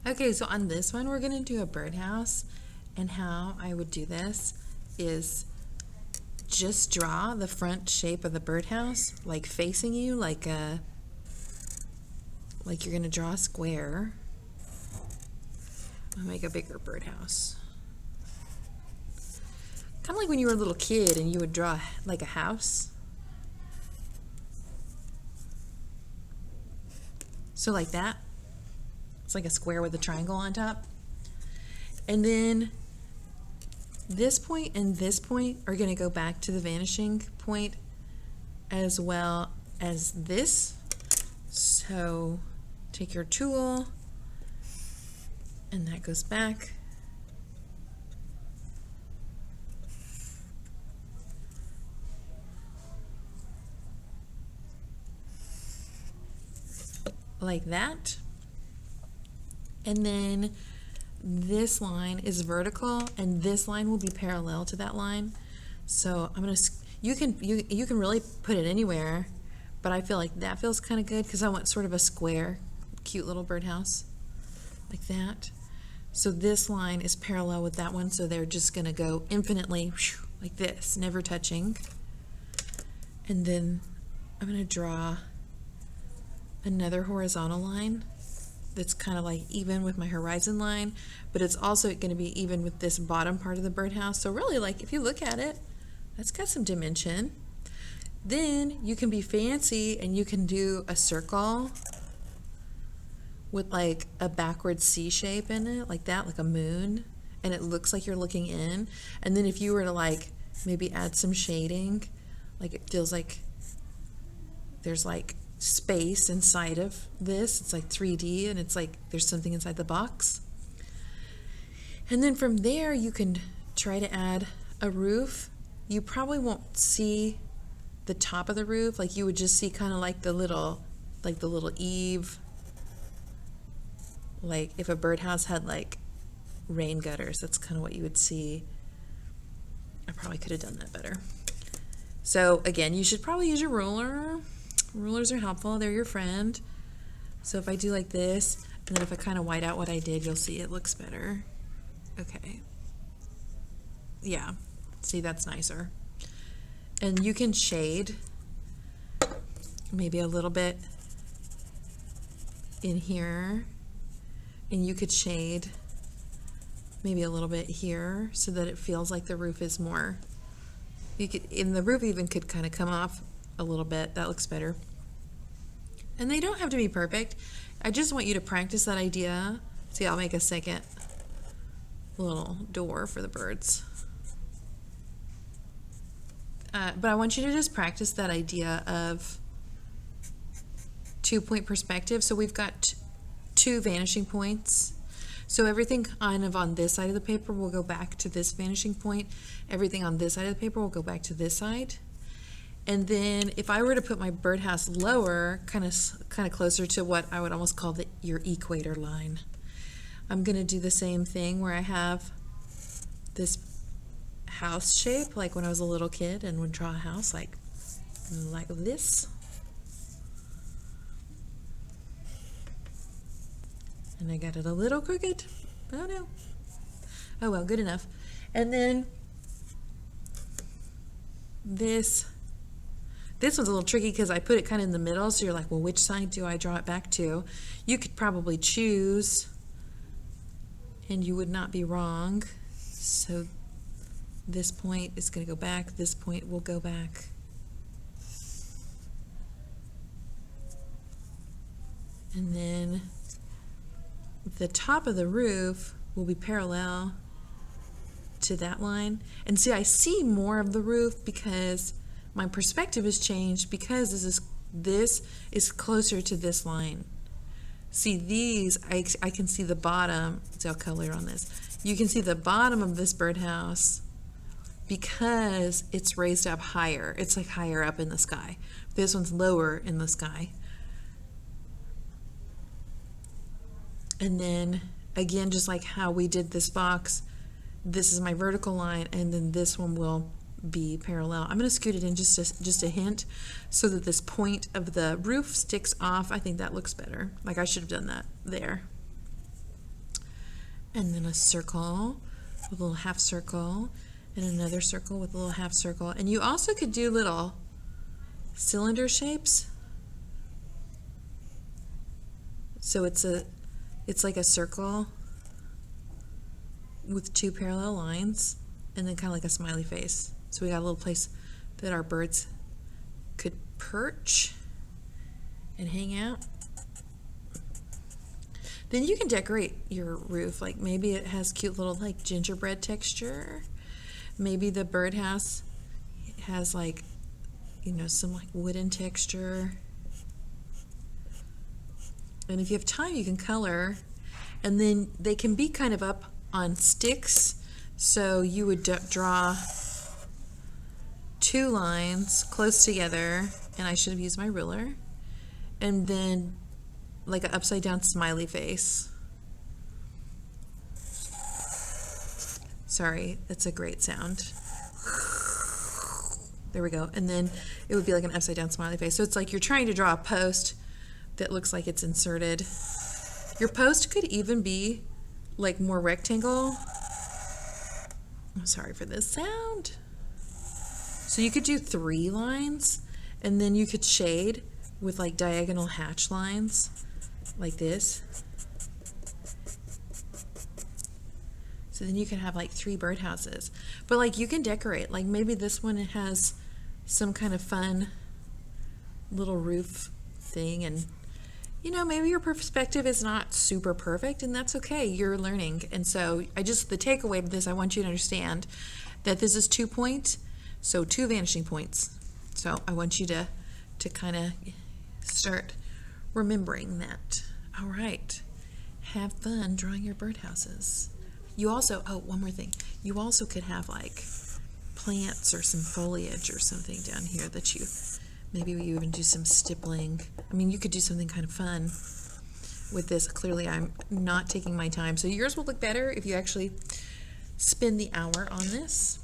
Okay, so on this one, we're gonna do a birdhouse, and how I would do this is just draw the front shape of the birdhouse, like facing you, like you're gonna draw a square. I'll make a bigger birdhouse. Kind of like when you were a little kid and you would draw like a house. So like that. It's like a square with a triangle on top. And then this point and this point are going to go back to the vanishing point as well as this. So take your tool and that goes back. Like that. And then this line is vertical and this line will be parallel to that line. So I'm gonna, you can really put it anywhere, but I feel like that feels kind of good because I want sort of a square, cute little birdhouse like that. So this line is parallel with that one, so they're just gonna go infinitely like this, never touching. And then I'm gonna draw another horizontal line that's kind of like even with my horizon line, but it's also going to be even with this bottom part of the birdhouse. So really, like, if you look at it, that's got some dimension. Then you can be fancy and you can do a circle with like a backward C shape in it, like that, like a moon, and it looks like you're looking in. And then if you were to like maybe add some shading, like it feels like there's like space inside of this. It's like 3D and it's like there's something inside the box. And then from there you can try to add a roof. You probably won't see the top of the roof, like you would just see kind of like the little eave, like if a birdhouse had like rain gutters, that's kind of what you would see. I probably could have done that better. So again, you should probably use your ruler. Rulers are helpful, they're your friend. So if I do like this, and then if I kind of white out what I did, you'll see it looks better. Okay. Yeah, see, that's nicer. And you can shade maybe a little bit in here, and you could shade maybe a little bit here so that it feels like the roof is more, you could, and the roof even could kind of come off a little bit. That looks better. And they don't have to be perfect. I just want you to practice that idea. See, I'll make a second little door for the birds. But I want you to just practice that idea of 2-point perspective. So we've got 2 vanishing points. So everything kind of on this side of the paper will go back to this vanishing point. Everything on this side of the paper will go back to this side. And then if I were to put my birdhouse lower, kind of closer to what I would almost call your equator line, I'm going to do the same thing where I have this house shape, like when I was a little kid and would draw a house like this. And I got it a little crooked. Oh no. Oh well, good enough. And then this one's a little tricky because I put it kind of in the middle, so you're like, well, which side do I draw it back to? You could probably choose, and you would not be wrong. So this point is going to go back, this point will go back. And then the top of the roof will be parallel to that line. And see, I see more of the roof because my perspective has changed, because this is closer to this line. See, these, I can see the bottom. See, I'll color on this. You can see the bottom of this birdhouse because it's raised up higher. It's like higher up in the sky. This one's lower in the sky. And then again, just like how we did this box, this is my vertical line, and then this one will be parallel. I'm going to scoot it in just a hint so that this point of the roof sticks off. I think that looks better. Like I should have done that there. and then a circle with a little half circle, and another circle with a little half circle. And you also could do little cylinder shapes. So it's like a circle with two parallel lines, and then kind of like a smiley face. So we got a little place that our birds could perch and hang out. Then you can decorate your roof. Like maybe it has cute little like gingerbread texture. Maybe the birdhouse has like, you know, some like wooden texture. And if you have time, you can color. And then they can be kind of up on sticks. So you would draw two lines close together, and I should have used my ruler, and then like an upside down smiley face. Sorry, that's a great sound. There we go. And then it would be like an upside down smiley face. So it's like you're trying to draw a post that looks like it's inserted. Your post could even be like more rectangle. I'm sorry for this sound. So you could do 3 lines, and then you could shade with like diagonal hatch lines like this. So then you can have like 3 birdhouses. But like you can decorate, like maybe this one has some kind of fun little roof thing, and you know, maybe your perspective is not super perfect, and that's okay. You're learning. And so the takeaway of this, I want you to understand that this is 2 point, so 2 vanishing points. So I want you to kind of start remembering that. All right. Have fun drawing your birdhouses. You also, oh, one more thing. You also could have like plants or some foliage or something down here that maybe you even do some stippling. I mean, you could do something kind of fun with this. Clearly, I'm not taking my time. So yours will look better if you actually spend the hour on this.